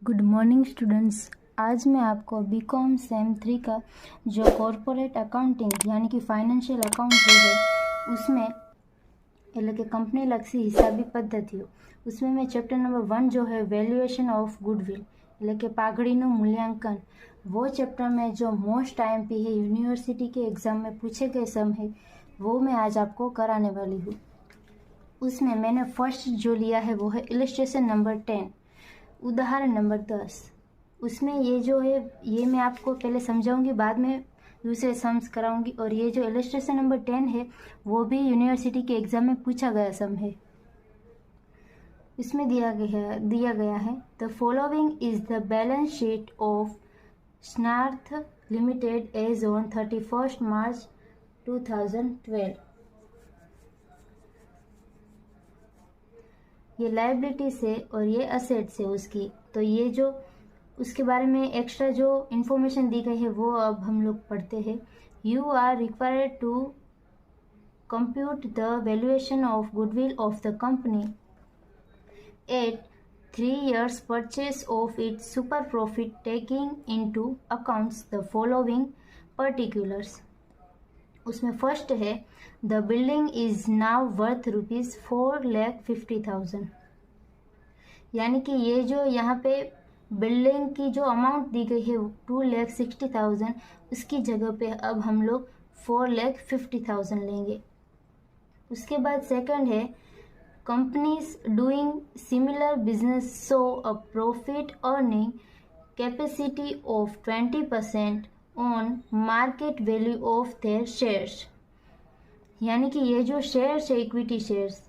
Good morning students. आज मैं आपको बीकॉम सेम 3 का जो कॉरपोरेट अकाउंटिंग यानी कि फाइनेंशियल अकाउंट जो है उसमें એટલે કે કંપની લક્ષી હિસાબી પદ્ધતિઓ उसमें मैं चैप्टर नंबर 1 जो है वैल्यूएशन ऑफ गुडविल એટલે કે પાઘડીનું મૂલ્યાંકन, वो चैप्टर में जो मोस्ट आईएमपी है यूनिवर्सिटी के एग्ज़ाम में पूछे गए सम है वो मैं आज आपको कराने वाली हूँ। उसमें मैंने फर्स्ट जो लिया है वो है इलस्ट्रेशन नंबर 10, उदाहरण नंबर 10। उसमें ये जो है ये मैं आपको पहले समझाऊंगी, बाद में दूसरे सम्स कराऊंगी। और ये जो इलस्ट्रेशन नंबर 10 है वो भी यूनिवर्सिटी के एग्ज़ाम में पूछा गया सम है। इसमें दिया गया है the following is the balance sheet of स्नार्थ लिमिटेड एज ऑन 31 मार्च 2012। ये लाइबिलिटी से और ये असेट से उसकी, तो ये जो उसके बारे में एक्स्ट्रा जो इन्फॉर्मेशन दी गई है वो अब हम लोग पढ़ते हैं। You are required to compute the valuation of goodwill of the company at 3 years purchase of its super profit taking into accounts the following particulars। उसमें फर्स्ट है the building is now worth ₹4,50,000, यानी कि ये जो यहाँ पे building की जो अमाउंट दी गई है 2,60,000, उसकी जगह पे अब हम लोग 4,50,000 लेंगे। उसके बाद सेकंड है companies doing similar business so a profit earning capacity of 20% on market value of their shares, यानी कि ये जो शेयर्स है इक्विटी शेयर्स,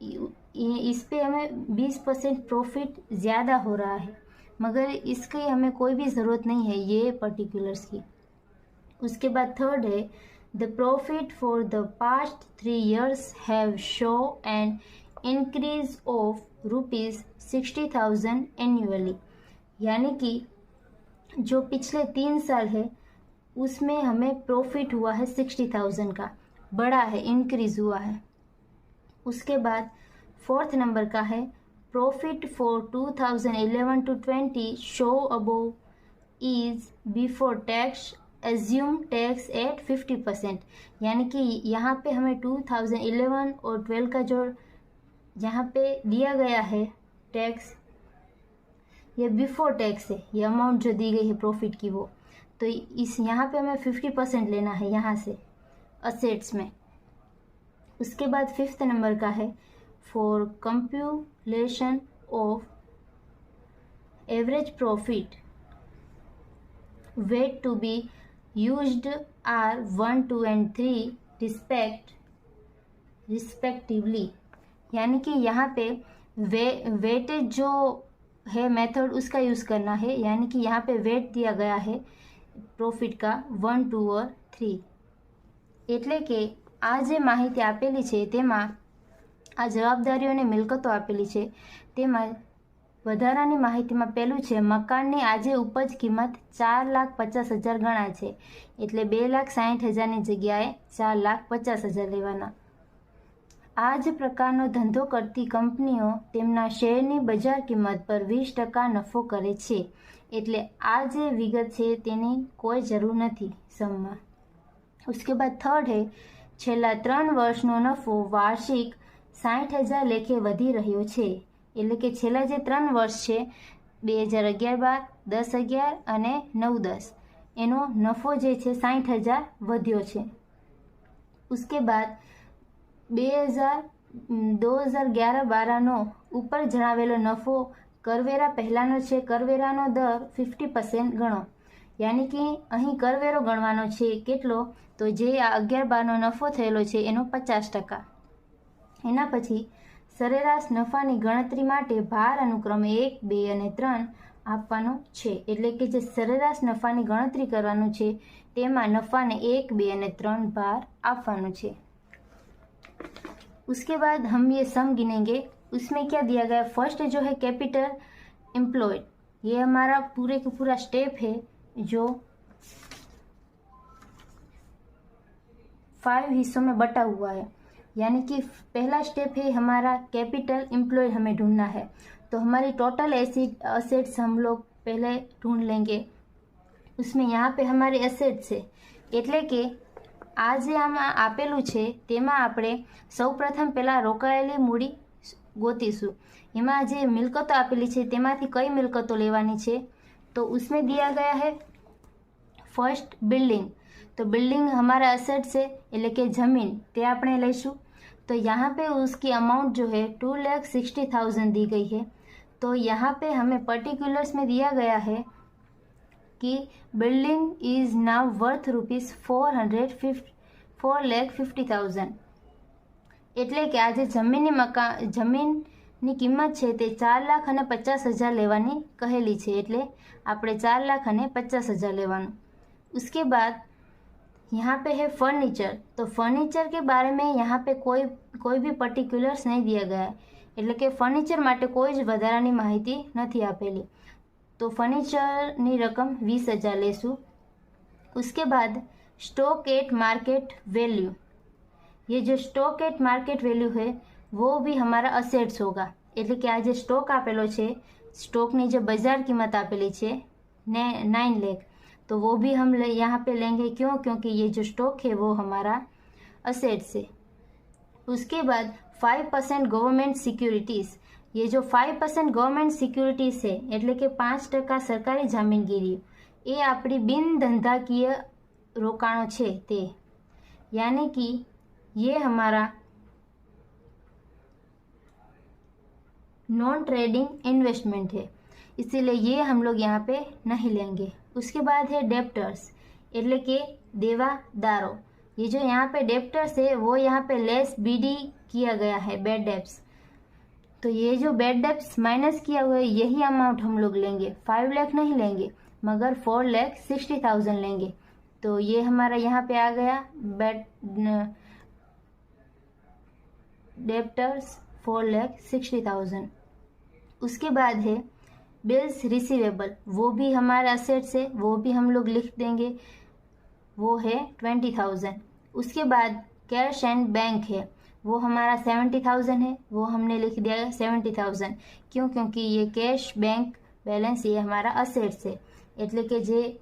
इस पे हमें 20% प्रॉफिट ज़्यादा हो रहा है, मगर इसकी हमें कोई भी ज़रूरत नहीं है ये पर्टिकुलर्स की। उसके बाद थर्ड है the profit for the past 3 years have show an increase of ₹60,000 annually, यानी कि जो पिछले 3 साल है उसमें हमें प्रॉफिट हुआ है 60,000 का, बड़ा है, इंक्रीज हुआ है। उसके बाद फोर्थ नंबर का है profit for 2011 to 20 show above is before tax assume tax at 50%, यानी कि यहाँ पे हमें 2011 और 12 का जो यहाँ पे दिया गया है टैक्स, ये बिफोर टैक्स है, ये अमाउंट जो दी गई है प्रॉफिट की वो, तो इस यहाँ पे हमें 50% लेना है यहाँ से असेट्स में। उसके बाद फिफ्थ नंबर का है for computation of average profit weight to be used are 1, 2 and 3 respectively, यानी कि यहाँ पे वेटेज जो है मेथड उसका यूज़ करना है, यानी कि यहाँ पे वेट दिया गया है प्रॉफिट का 1, 2 और 3, એટલે કે આ જે માહિતી આપેલી છે તેમાં આ જવાબદારીઓ અને મિલકતો આપેલી છે તેમાં વધારાની માહિતીમાં પહેલું છે મકાનની આજે ઉપજ કિંમત 4,50,000 ગણાય છે, એટલે 2,60,000ની જગ્યાએ 4,50,000 લેવાના। આ જ પ્રકારનો ધંધો કરતી કંપનીઓ તેમના શેરની બજાર કિંમત પર 20% નફો કરે છે, એટલે આ જે વિગત છે તેની કોઈ જરૂર નથી સમમાં। उसके बाद थर्ड है છેલ્લા 3 વર્ષનો નફો વાર્ષિક 60,000 લેખે વધી રહ્યો છે, એટલે કે છેલ્લા જે 3 વર્ષ છે 2011-12, 10-11 અને 9-10 એનો નફો જે છે 60,000 વધ્યો છે। उसके बाद 2011-12નો ઉપર જણાવેલો નફો કરવેરા પહેલાનો છે, કરવેરાનો દર 50% ગણો, यानी कि અહીં કરવેરો ગણવાનો છે કેટલો, તો જે આ 11-12નો નફો થયેલો છે એનો 50%। એના પછી સરેરાશ નફાની ગણતરી માટે ભાર અનુક્રમે 1, 2 અને 3 આપવાનો છે, એટલે કે જે સરેરાશ નફાની ગણતરી કરવાનું છે તેમાં નફાને 1, 2 અને 3 ભાર આપવાનો છે। उसके बाद हम ये सम गिनेंगे। उसमें क्या दिया गया, फर्स्ट जो है कैपिटल एम्प्लॉयड, ये हमारा पूरे का पूरा स्टेप है जो 5 हिस्सों में बटा हुआ है, यानी कि पहला स्टेप है हमारा कैपिटल एम्प्लॉयड हमें ढूंढना है, तो हमारी टोटल एसेट्स हम लोग पहले ढूंढ लेंगे। उसमें यहाँ पे हमारी એસેટ છે એટલે કે આ જે આમાં આપેલું છે તેમાં આપણે સૌપ્રથમ પહેલાં રોકાયેલી મૂડી ગોતીશું। એમાં જે મિલકતો આપેલી છે તેમાંથી કઈ મિલકતો લેવાની છે, तो उसमें दिया गया है फर्स्ट बिल्डिंग। तो बिल्डिंग हमारा एसेट से એટલે કે જમીન તે આપણે લઈશું। तो यहाँ पे उसकी अमाउंट जो है 2,60,000 दी गई है। तो यहाँ पे हमें पर्टिकुलर्स में दिया गया है कि बिल्डिंग इज़ नाउ वर्थ ₹4,50,000 એટલે કે આ જે જમીનની કિંમત છે તે 4,50,000 લેવાની કહેલી છે, એટલે આપણે 4,50,000 લેવાનું। उसके बाद यहाँ पे है फर्नीचर। तो फर्नीचर के बारे में यहाँ पे कोई भी पर्टिक्युलर्स नहीं दिया गया है, એટલે કે ફર્નિચર માટે કોઈ જ વધારાની માહિતી નથી આપેલી। तो फर्नीचरनी रकम 20,000 लेशू। उसके बाद स्टॉक एट मार्केट वैल्यू। ये जो स्टॉक एट मार्केट वैल्यू है वो भी हमारा असेट्स होगा, એટલે કે આ જે સ્ટોક આપેલો છે, સ્ટોકની જે બજાર કિંમત આપેલી છે 9 लाख, तो वो भी हम यहाँ पे लेंगे। क्यों? क्योंकि ये जो स्टॉक है वो हमारा असेट्स है। उसके बाद 5% गवर्नमेंट सिक्योरिटीज़। ये जो 5% गवर्नमेंट सिक्योरिटीज़ है એટલે કે 5% સરકારી જામીનગીરી, એ આપણી બિન ધંધાકીય રોકાણો છે તે, यानी कि ये हमारा नॉन ट्रेडिंग इन्वेस्टमेंट है, इसीलिए ये हम लोग यहाँ पे नहीं लेंगे। उसके बाद है डेप्टर्स એટલે કે देवादारों। ये जो यहाँ पे डेप्टर्स है वो यहाँ पे लेस बीडी किया गया है बैड डेप्स। तो ये जो बैड डेप्स माइनस किया हुआ है यही अमाउंट हम लोग लेंगे। 5 लाख नहीं लेंगे मगर 4,60,000 लेंगे। तो ये हमारा यहाँ पे आ गया बैड डेप्टर्स 4,60,000। उसके बाद है बिल्स रिसीवेबल, वो भी हमारा असेट्स है, वो भी हम लोग लिख देंगे, वो है 20,000। उसके बाद कैश एंड बैंक है, वो हमारा 70,000 है, वो हमने लिख दिया 70,000। क्यों? क्योंकि ये कैश बैंक बैलेंस ये हमारा असेट्स है, એટલે કે જે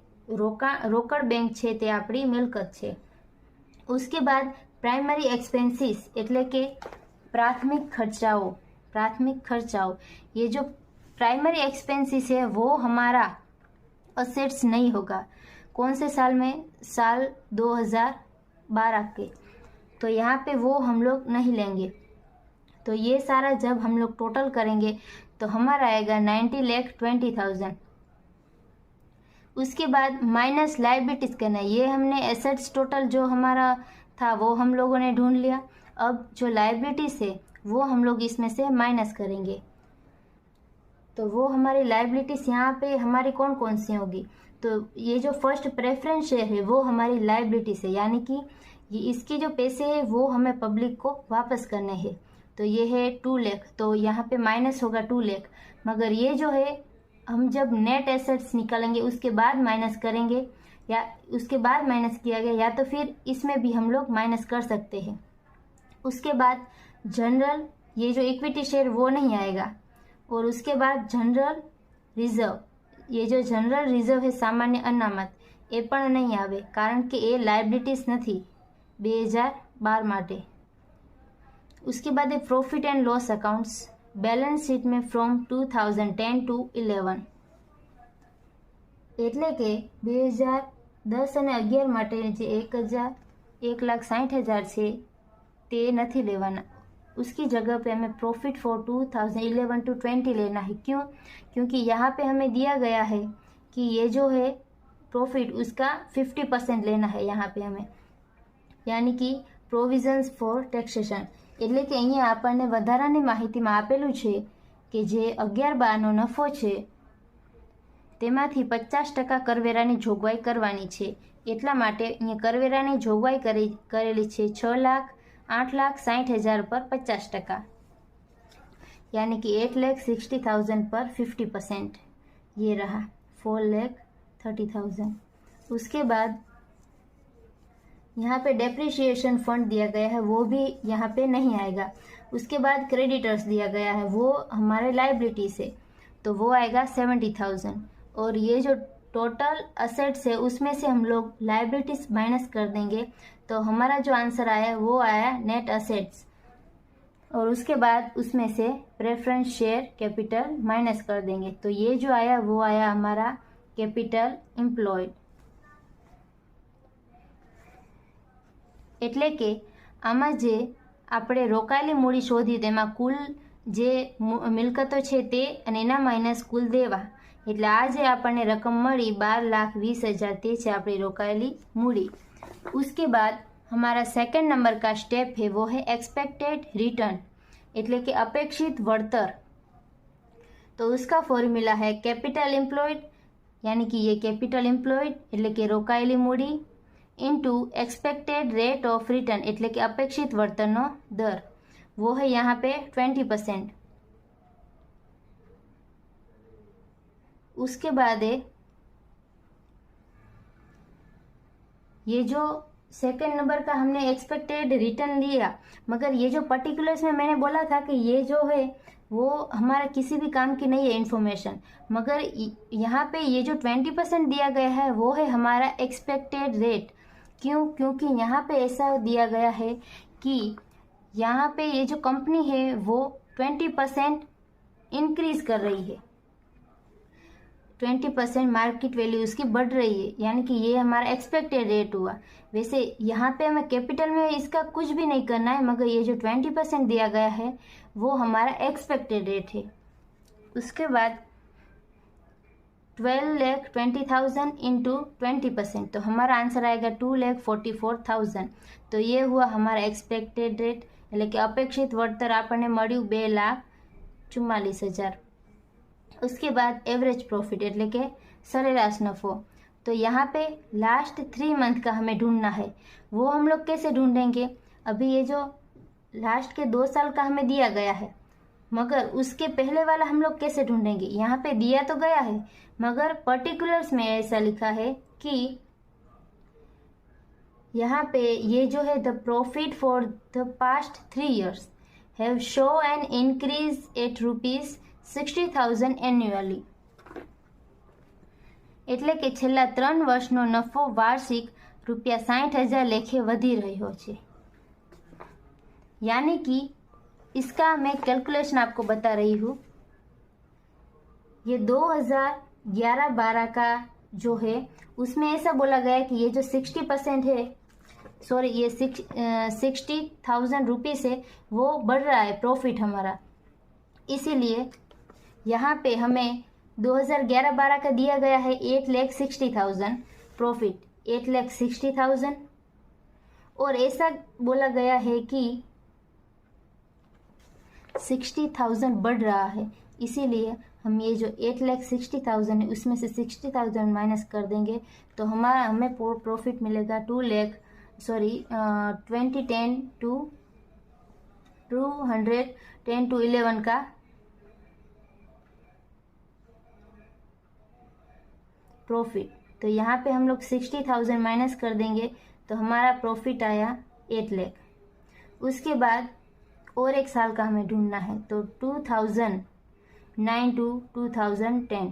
રોકડ બેંક છે તે આપણી મિલકત છે। उसके बाद प्राइमरी एक्सपेंसिस એટલે કે प्राथमिक खर्चाओ। ये जो प्राइमरी एक्सपेंसिस है वो हमारा असेट्स नहीं होगा। कौन से साल में? साल 2012 के। तो यहाँ पे वो हम लोग नहीं लेंगे। तो ये सारा जब हम लोग टोटल करेंगे तो हमारा आएगा 90,20,000। उसके बाद माइनस लाइबिलिटीज़ करना। ये हमने एसेट्स टोटल जो हमारा था वो हम लोगों ने ढूंढ लिया। अब जो लाइबिलिटीज़ है वो हम लोग इसमें से माइनस करेंगे। तो वो हमारी लाइबिलिटीज़ यहाँ पे हमारी कौन कौन सी होगी? तो ये जो फर्स्ट प्रेफरेंस शेयर है वो हमारी लाइबिलिटीज़ है, यानी कि ये इसके जो पैसे हैं वो हमें पब्लिक को वापस करने हैं। तो ये है 2 लाख, तो यहाँ पे माइनस होगा 2 लाख। मगर ये जो है हम जब नेट एसेट्स निकालेंगे उसके बाद माइनस करेंगे, या उसके बाद माइनस किया गया, या तो फिर इसमें भी हम लोग माइनस कर सकते हैं। उसके बाद जनरल, ये जो इक्विटी शेयर वो नहीं आएगा। और उसके बाद जनरल रिजर्व, ये जो जनरल रिजर्व है सामान्य अनामत, એ પણ નહીં આવે કારણ કે એ લાયબિલિટીઝ નથી 2012 માટે। उसके बाद है profit and loss accounts, balance sheet में फ्रॉम 2010 to 11, એટલે કે 2010 અને 11 માટે જે 1,60,000 છે તે નથી લેવાના। उसकी जगह पे हमें प्रॉफिट फॉर 2011 to 20 लेना है। क्यों? क्योंकि यहाँ पे हमें दिया गया है कि ये जो है प्रॉफिट उसका 50% लेना है यहाँ पे हमें, यानी कि प्रोविजन्स फॉर ટેક્સેશન। એટલે કે અહીંયા આપણને વધારાની માહિતીમાં આપેલું છે કે જે 11/12નો નફો છે તેમાંથી 50% કરવેરાની જોગવાઈ કરવાની છે। એટલા માટે અહીંયા કરવેરાની જોગવાઈ કરેલી છે 6,08,60,000 पर 50%, यानी कि 8,60,000 पर 50%। ये रहा 4,30,000। उसके बाद यहाँ पे डेप्रिसिएशन फंड दिया गया है, वो भी यहाँ पे नहीं आएगा उसके बाद क्रेडिटर्स दिया गया है वो हमारे लाइबिलिटी से, तो वो आएगा 70,000। और ये जो टोटल असेट्स है उसमें से हम लोग लाइबिलिटीज माइनस कर देंगे, तो हमारा जो आंसर आया वो आया नेट असेट्स। और उसके बाद उसमें से प्रेफरेंस शेयर कैपिटल माइनस कर देंगे, तो ये जो आया वो आया हमारा कैपिटल एम्प्लॉयड। એટલે કે આમાં જે આપણે રોકાયેલી મૂડી શોધી તેમાં કુલ જે મિલકતો છે તે અને એના માઇનસ કુલ દેવા, એટલે આ જે આપણને રકમ મળી 12,20,000 તે છે આપણી રોકાયેલી મૂડી। उसके बाद हमारा सेकंड नंबर का स्टेप है वो है एक्सपेक्टेड रिटर्न, એટલે કે अपेक्षित वળતર। तो उसका फॉर्मूला है कैपिटल एम्प्लॉयड, यानी कि ये कैपिटल एम्प्लॉयड એટલે કે રોકાયેલી મૂડી into expected rate of return એટલે કે अपेक्षित वर्तनનો दर, वो है यहाँ पे 20%। उसके बाद है ये जो सेकंड नंबर का हमने एक्सपेक्टेड रिटर्न लिया, मगर ये जो पर्टिकुलर्स में मैंने बोला था कि ये जो है वो हमारा किसी भी काम की नहीं है इन्फॉर्मेशन, मगर यहाँ पे ये जो 20% दिया गया है वो है हमारा एक्सपेक्टेड रेट। क्यों? क्योंकि यहाँ पे ऐसा दिया गया है कि यहाँ पे ये जो कंपनी है वो 20% इंक्रीज कर रही है, 20% मार्केट वैल्यू उसकी बढ़ रही है, यानी कि ये हमारा एक्सपेक्टेड रेट हुआ। वैसे यहाँ पे हमें कैपिटल में इसका कुछ भी नहीं करना है, मगर ये जो 20% दिया गया है वो हमारा एक्सपेक्टेड रेट है। उसके बाद 12,20,000 इंटू 20%, तो हमारा आंसर आएगा 2,44,000। तो ये हुआ हमारा एक्सपेक्टेड रेट, એટલે કે અપેક્ષિત વળતર આપણને મળ્યું 2,44,000। उसके बाद एवरेज प्रॉफिट એટલે કે सरेराश नफो। तो यहाँ पे लास्ट 3 मंथ का हमें ढूंढना है, वो हम लोग कैसे ढूंढेंगे? अभी ये जो लास्ट के 2 साल का हमें दिया गया है, मगर उसके पहले वाला हम लोग कैसे ढूंढेंगे? यहाँ पे दिया तो गया है, मगर पर्टिकुलर्स में ऐसा लिखा है कि यहाँ पे ये जो है the profit for the past 3 years have show an increase at ₹60,000 annually, એટલે કે છેલ્લા 3 વર્ષનો નફો વાર્ષિક ₹60,000 લેખે વધી રહ્યો છે। यानी कि इसका मैं कैलकुलेशन आपको बता रही हूँ। ये 2011-12 का जो है उसमें ऐसा बोला गया कि ये जो 60% है, सॉरी ये 60,000 रुपीज़ है, वो बढ़ रहा है प्रॉफिट हमारा। इसीलिए यहाँ पे हमें 2011-12 का दिया गया है 8,60,000 प्रॉफिट, 8,60,000, और ऐसा बोला गया है कि 60,000 बढ़ रहा है, इसीलिए हम ये जो 8,60,000 है उसमें से 60,000 माइनस कर देंगे, तो हमें प्रॉफिट मिलेगा 210 to 11 का प्रॉफिट। तो यहाँ पे हम लोग 60,000 माइनस कर देंगे, तो हमारा प्रॉफिट आया 8 लाख। उसके बाद और एक साल का हमें ढूंढना है, तो 2009 to 2010।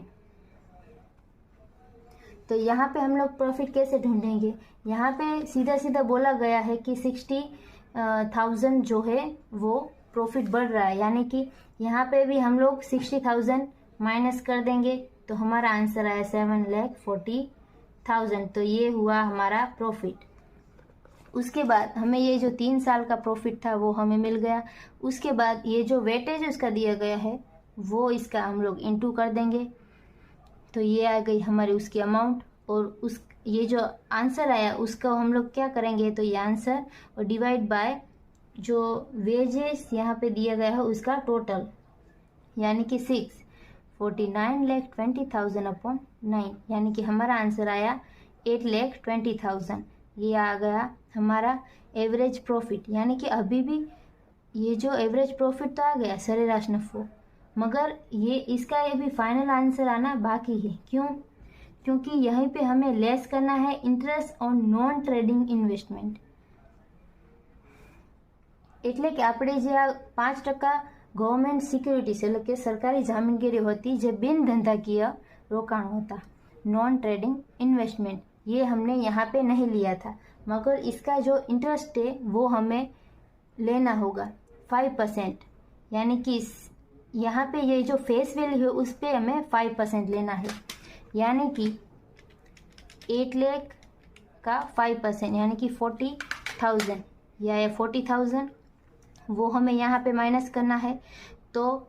तो यहाँ पे हम लोग प्रॉफिट कैसे ढूंढेंगे? यहाँ पे सीधा सीधा बोला गया है कि 60,000 जो है वो प्रॉफिट बढ़ रहा है, यानी कि यहाँ पे भी हम लोग 60,000 माइनस कर देंगे, तो हमारा आंसर आया 7,40,000। तो ये हुआ हमारा प्रॉफिट। उसके बाद हमें ये जो 3 साल का प्रॉफिट था वो हमें मिल गया। उसके बाद ये जो वेटेज उसका दिया गया है वो इसका हम लोग इंटू कर देंगे, तो ये आ गई हमारी उसकी अमाउंट। और उस ये जो आंसर आया उसका हम लोग क्या करेंगे, तो ये आंसर और डिवाइड बाय जो वेजेस यहाँ पे दिया गया है उसका टोटल, यानी कि 49,20,000 अपॉन 9, यानी कि हमारा आंसर आया 8,20,000। ये आ गया हमारा एवरेज प्रॉफिट, यानी कि अभी भी ये जो एवरेज प्रॉफिट तो आ गया सरेराश नफो, मगर ये इसका ये भी फाइनल आंसर आना बाकी है। क्यों? क्योंकि यहीं पे हमें लेस करना है interest on non trading investment. એટલે કે આપણે જે આ 5% ગવર્મેન્ટ સિક્યુરિટીઝ એટલે કે સરકારી જામીનગીરી होती જે बिन धंधाकीय रोकाण होता, नॉन ट्रेडिंग इन्वेस्टमेंट, ये हमने यहाँ पे नहीं लिया था, मगर इसका जो इंटरेस्ट है वो हमें लेना होगा 5%, यानी कि यहाँ पे ये जो फेस वैल्यू है उस पर हमें 5% लेना है, यानी कि 8 लाख का 5% यानी कि 40,000 या 40,000 वो हमें यहाँ पे माइनस करना है। तो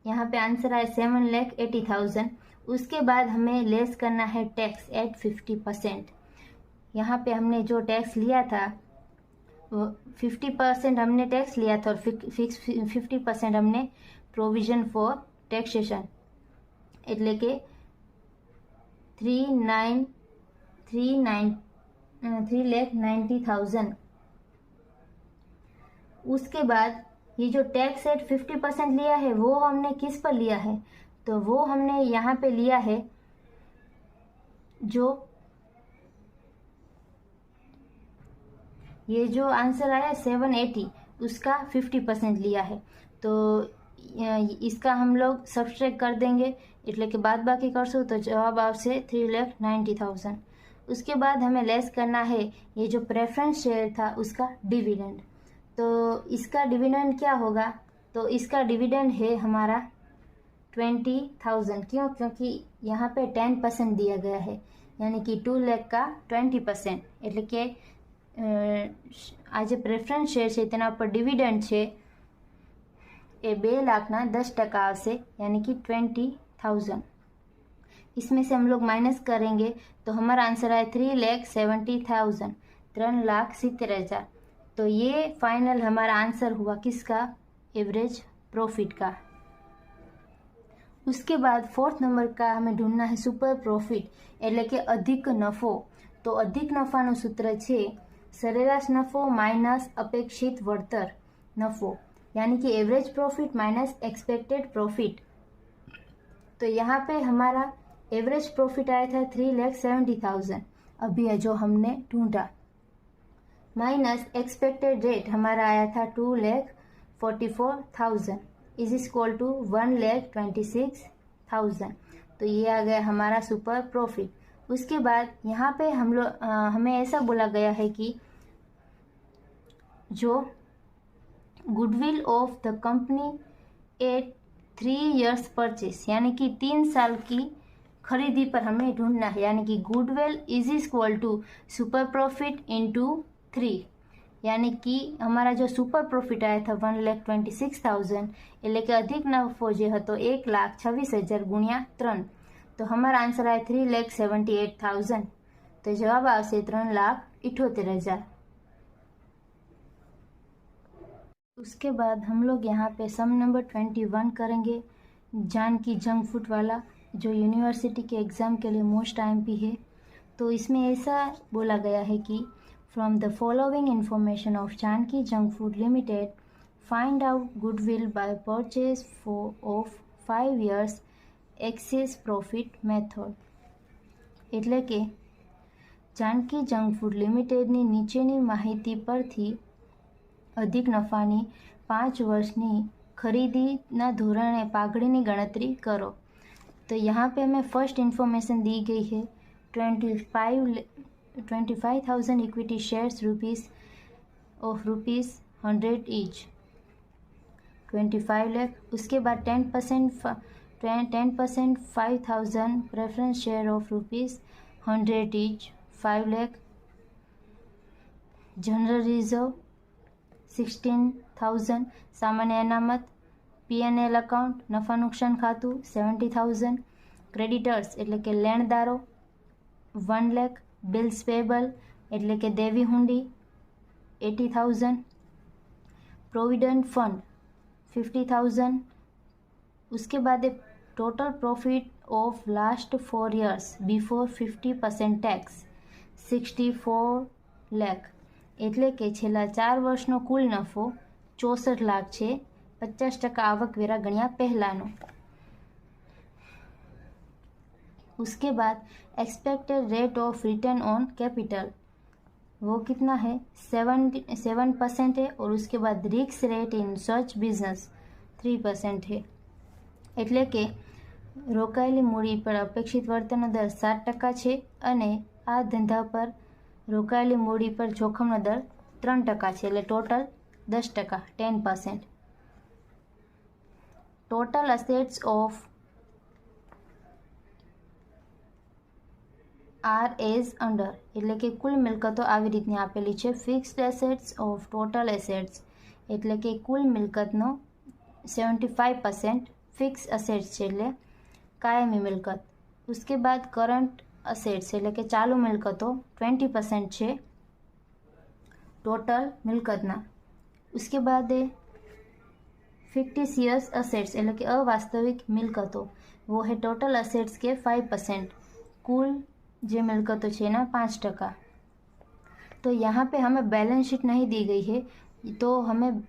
यहाँ पे आंसर आए 7,80,000। उसके बाद हमें लेस करना है टैक्स एट 50%। यहाँ पे हमने जो टैक्स लिया था 50% हमने टैक्स लिया था और 50% हमने प्रोविजन फॉर टैक्सेशन એટલે કે 3,90,000। उसके बाद ये जो टैक्स एट 50% लिया है वो हमने किस पर लिया है, तो वो हमने यहाँ पे लिया है जो ये जो आंसर आया 780 उसका 50% लिया है। तो इसका हम लोग सब्सट्रैक्ट कर देंगे એટલે કે बाद बाकी करशो तो जवाब आवशे 3,90,000। उसके बाद हमें लेस करना है ये जो प्रेफरेंस शेयर था उसका डिविडेंड। तो इसका डिविडेंड क्या होगा, तो इसका डिविडेंड है हमारा 20,000। क्यों, क्योंकि यहाँ पे 10% दिया गया है, यानी कि 2 लाख का 20%, એટલે કે आज प्रेफरेंस शेयर है तेना पर डिविडेंड है ए 2 लाखना 10% आवशे, यानी कि 20,000। इसमें से हम लोग माइनस करेंगे तो हमारा आंसर आए 3,70,000, 3,70,000। तो ये फाइनल हमारा आंसर हुआ किसका, एवरेज प्रॉफिट का। उसके बाद 4th नंबर का हमें ढूंढना है सुपर प्रॉफिट એટલે કે अधिक नफो। तो अधिक नफाનું सूत्र છે સરેરાશ નફો માઇનસ અપેક્ષિત વળતર નફો, यानी कि average profit minus expected profit. तो यहाँ पे हमारा एवरेज प्रॉफिट आया था 3,70,000 अभी जो हमने ढूंढा, माइनस एक्सपेक्टेड रेट हमारा आया था 2,44,000 इज इक्वल टू 1,26,000। तो ये आ गया हमारा सुपर प्रॉफिट। उसके बाद यहाँ पे हम लोग हमें ऐसा बोला गया है कि जो goodwill of the company at 3 years purchase, यानी कि 3 साल की खरीदी पर हमें ढूंढना है, यानी कि goodwill is equal to super profit into 3, यानी कि हमारा जो सुपर प्रॉफिट आया था 1,26,000 એટલે કે अधिक नफो जो હતો 1,26,000 गुण્યા 3। तो हमारा आंसर आया 3,78,000। तो जवाब आवशे 3,78,000। उसके बाद हम लोग यहाँ पे सम नंबर 21 करेंगे, जानकी जंक फूड वाला, जो यूनिवर्सिटी के एग्ज़ाम के लिए मोस्ट IMP है। तो इसमें ऐसा बोला गया है कि from the following information of Janki junk food limited find out goodwill by purchase of 5 years excess profit method. એટલે કે जानकी जंक फूड लिमिटेडની નીચેની માહિતી પરથી अधिक नफाની 5 વર્ષની खरीदीना ધોરણે પાઘડીની गणतरी करो। तो यहाँ पे हमें फर्स्ट इन्फॉर्मेशन दी गई है 25,000 equity shares of ₹100 each, 25 lakh. उसके बाद 10% 5,000 preference share of ₹100 each, 5 lakh. General reserve 16,000, सामान्य अनामत, P&L अकाउंट, नफा नुकसान खातु 70,000, क्रेडिटर्स એટલે કે લેણદારો 1 લાખ, બિલ્સ પેબલ એટલે કે દેવી હુંડી 80,000, प्रोविडेंट फंड 50,000। उसके बाद total profit of last 4 years before 50% tax 64 lakh, એટલે કે છેલ્લા 4 વર્ષનો કુલ નફો 64 લાખ છે, 50% આવકવેરા ગણ્યા પહેલાનો। उसके बाद expected rate of return on capital वो कितना है 7% है और उसके बाद risk rate in such business 3% है। એટલે કે રોકાયેલી મૂડી પર અપેક્ષિત વર્તનનો દર 7% છે અને આ ધંધા પર રોકાયેલી મૂડી પર જોખમનો દર 3% છે, એટલે total 10%, 10%. Total assets of are as under, એટલે કે કુલ મિલકતો આવી રીતની આપેલી છે. Fixed assets of total assets, એટલે કે કુલ મિલકતનો 75% ફિક્સ અસેટ્સ છે, એટલે કાયમી મિલકત. उसके बाद કરંટ અસેટ્સ એટલે કે ચાલુ મિલકતો 20% છે ટોટલ મિલકતના. उसके बाद ફિક્ટિશિયસ અસેટ્સ એટલે કે અવાસ્તવિક મિલકતો, वो है टोटल असेट्स के 5%, कुल जो मिलकतों છે એના 5%. तो यहाँ पे हमें बैलेंस शीट नहीं दी गई है, तो हमें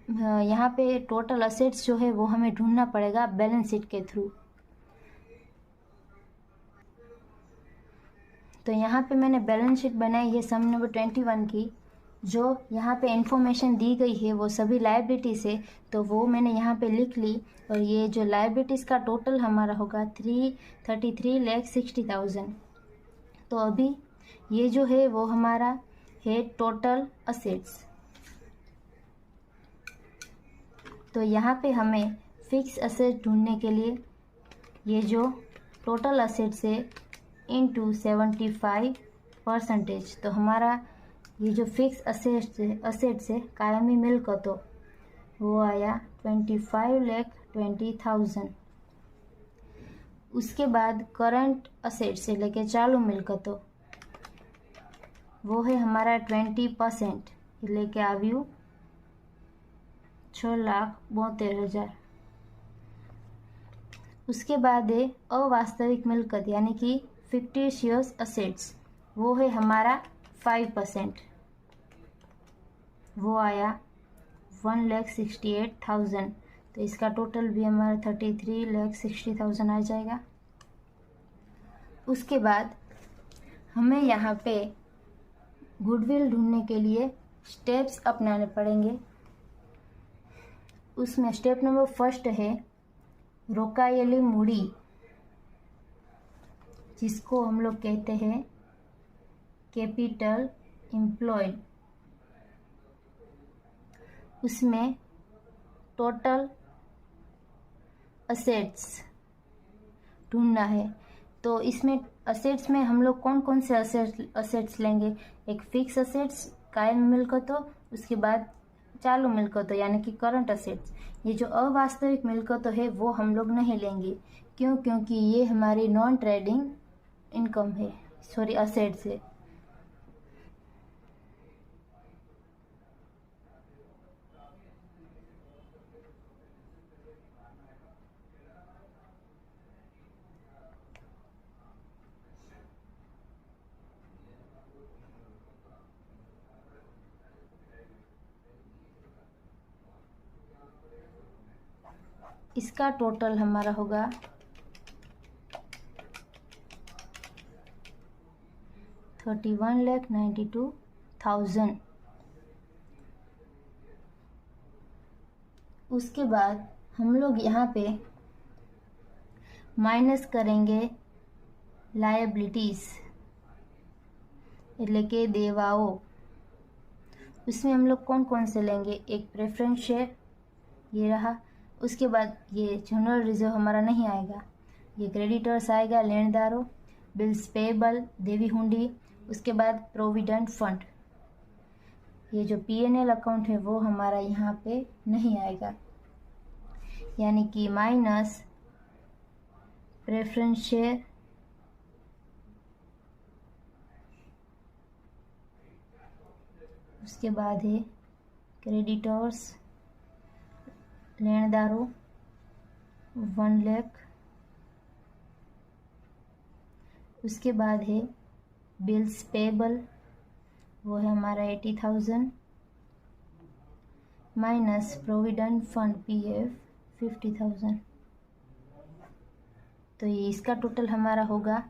यहाँ पे टोटल असेट्स जो है वो हमें ढूंढना पड़ेगा बैलेंस शीट के थ्रू. तो यहाँ पे मैंने बैलेंस शीट बनाई है सम नंबर 21 की. जो यहाँ पे इंफॉर्मेशन दी गई है वो सभी लायबिलिटीज़ है, तो वो मैंने यहाँ पे लिख ली. और ये जो लायबिलिटीज़ का टोटल हमारा होगा 333,60,000. तो अभी ये जो है वो हमारा है टोटल असेट्स. तो यहाँ पे हमें फिक्स असेट ढूंढने के लिए ये जो टोटल असेट्स है इंटू 75%, तो हमारा ये जो फिक्स असेट्स है कायमी मिलकतों वो आया 25,20,000. उसके बाद करंट असेट्स એટલે કે ચાલુ મિલકતો वो है हमारा 20%, એટલે કે આવ્યું 6,72,000. उसके बाद है अवास्तविक मिलकत यानी कि फिक्टिशियस असेट्स, वो है हमारा 5%, वो आया 1,68,000. तो इसका टोटल भी हमारा 33,60,000 आ जाएगा. उसके बाद हमें यहाँ पे गुडविल ढूंढने के लिए स्टेप्स अपनाने पड़ेंगे. उसमें स्टेप नंबर फर्स्ट है रोकाયેલી मूड़ी, जिसको हम लोग कहते हैं कैपिटल एम्प्लॉयड. उसमें टोटल असेट्स ढूंढना है. तो इसमें असेट्स में हम लोग कौन कौन से असेट्स लेंगे? एक फिक्स असेट्स कायमी मिलकतों, उसके बाद चालू मिलकतों यानी कि करंट असेट्स. ये जो अवास्तविक मिलकतों है वो हम लोग नहीं लेंगे. क्यों? क्योंकि ये हमारी नॉन ट्रेडिंग इनकम है, सॉरी असेट्स है. इसका टोटल हमारा होगा 31,92,000. उसके बाद हम लोग यहाँ पे माइनस करेंगे लायबिलिटीज़ એટલે કે દેવાઓ. उसमें हम लोग कौन कौन से लेंगे? एक प्रेफरेंस शेयर ये रहा. उसके बाद ये जनरल रिजर्व हमारा नहीं आएगा, ये क्रेडिटर्स आएगा, लेनदारों, बिल्स पेएबल, देवी हुंडी. उसके बाद प्रोविडेंट फंड, ये जो पीएनएल अकाउंट है वो हमारा यहाँ पे नहीं आएगा, यानी कि माइनस प्रेफरेंस शेयर, उसके बाद है क्रेडिटर्स, लेनदारों 1 लाख. उसके बाद है बिल्स पेएबल, वो है हमारा 80,000 माइनस प्रोविडेंट फंड पीएफ 50,000. तो ये इसका टोटल हमारा होगा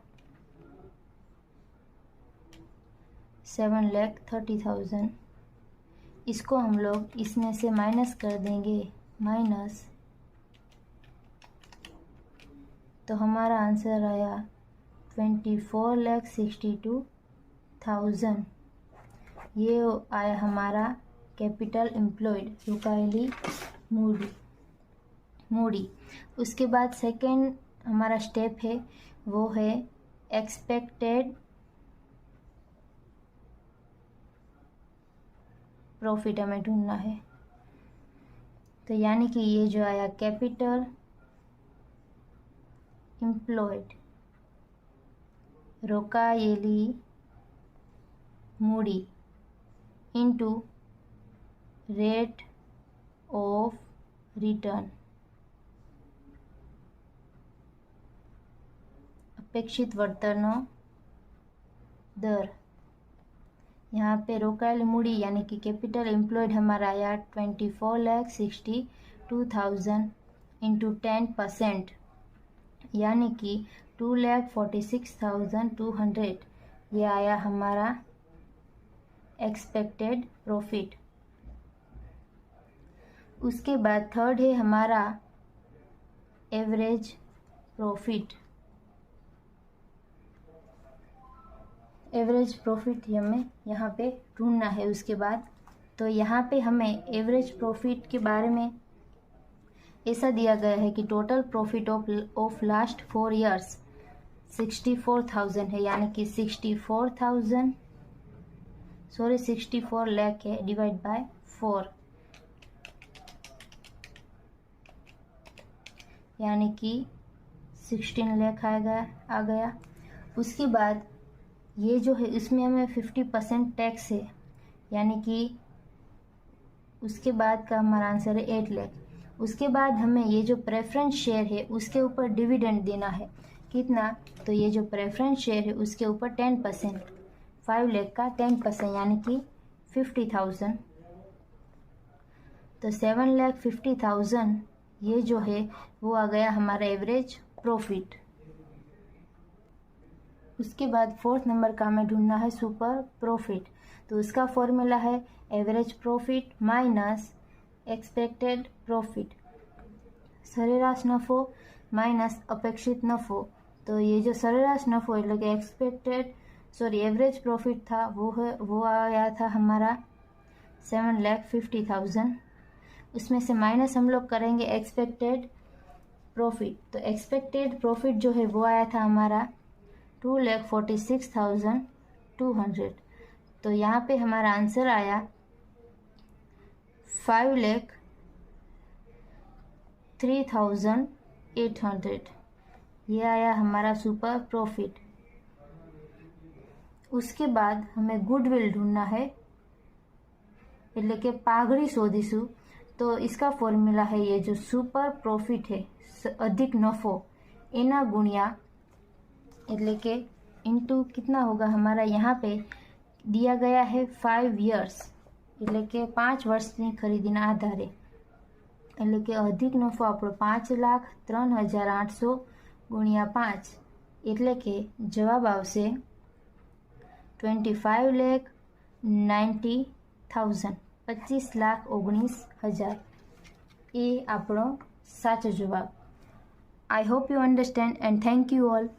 7,30,000। इसको हम लोग इसमें से माइनस कर देंगे, माइनस, तो हमारा आंसर आया 24,62,000। ये आया हमारा कैपिटल एम्प्लॉयड रुकायली मूडी। उसके बाद सेकेंड हमारा स्टेप है वो है एक्सपेक्टेड प्रॉफिट हमें ढूंढना है। तो यानी कि ये जो आया कैपिटल एम्प्लॉयड रुकायली मूडी इनटू रेट ऑफ रिटर्न, अपेक्षित वर्तनो दर। यहाँ पे रोकायली मूडी यानी कि कैपिटल एम्प्लॉयड हमारा आया 24,62,000 इंटू 10%, यानी कि 2,46,200। ये आया हमारा एक्सपेक्टेड प्रॉफिट। उसके बाद थर्ड है हमारा एवरेज प्रॉफिट। एवरेज प्रॉफिट हमें यहाँ पे ढूंढना है। उसके बाद तो यहाँ पे हमें एवरेज प्रॉफिट के बारे में ऐसा दिया गया है कि total profit of last 4 years 64,000 है, यानी कि 64 लाख है डिवाइड बाय 4, यानी कि 16 लाख आ गया। उसके बाद ये जो है इसमें हमें 50% टैक्स है, यानी कि उसके बाद का हमारा आंसर है 8 लाख। उसके बाद हमें ये जो प्रेफरेंस शेयर है उसके ऊपर डिविडेंड देना है। कितना? तो ये जो प्रेफरेंस शेयर है उसके ऊपर 10%, 5 लाख का 10%, यानी कि 50,000। तो 7,50,000 ये जो है वो आ गया हमारा एवरेज प्रॉफिट। उसके बाद फोर्थ नंबर का हमें ढूंढना है सुपर प्रॉफिट। तो उसका फॉर्मूला है average profit minus expected profit, सरेराश नफो माइनस अपेक्षित नफो। तो ये जो सरेराश नफो એટલે કે एवरेज प्रॉफिट था वो आया था हमारा 7,50,000। उसमें से माइनस हम लोग करेंगे एक्सपेक्टेड प्रॉफिट। तो एक्सपेक्टेड प्रॉफिट जो है वो आया था हमारा 2,46,200। तो यहाँ पे हमारा आंसर आया 5,03,800। ये आया हमारा सुपर प्रॉफिट। उसके बाद हमें गुडविल ढूंढना है, એટલે કે પાઘડી શોધીશું। तो इसका फॉर्मूला है ये जो सुपर प्रॉफिट है अधिक नफो एना गुणिया એટલે કે इंटू कितना होगा हमारा, यहाँ पे दिया गया है 5 ईयर्स એટલે કે 5 વર્ષની ખરીદીના આધારે, એટલે કે अधिक નફો આપણો 5,03,800 ગુણ્યા 5, એટલે કે જવાબ આવશે 25,90,000, 25,19,000। એ આપણો સાચો જવાબ। I hope you understand and thank you all.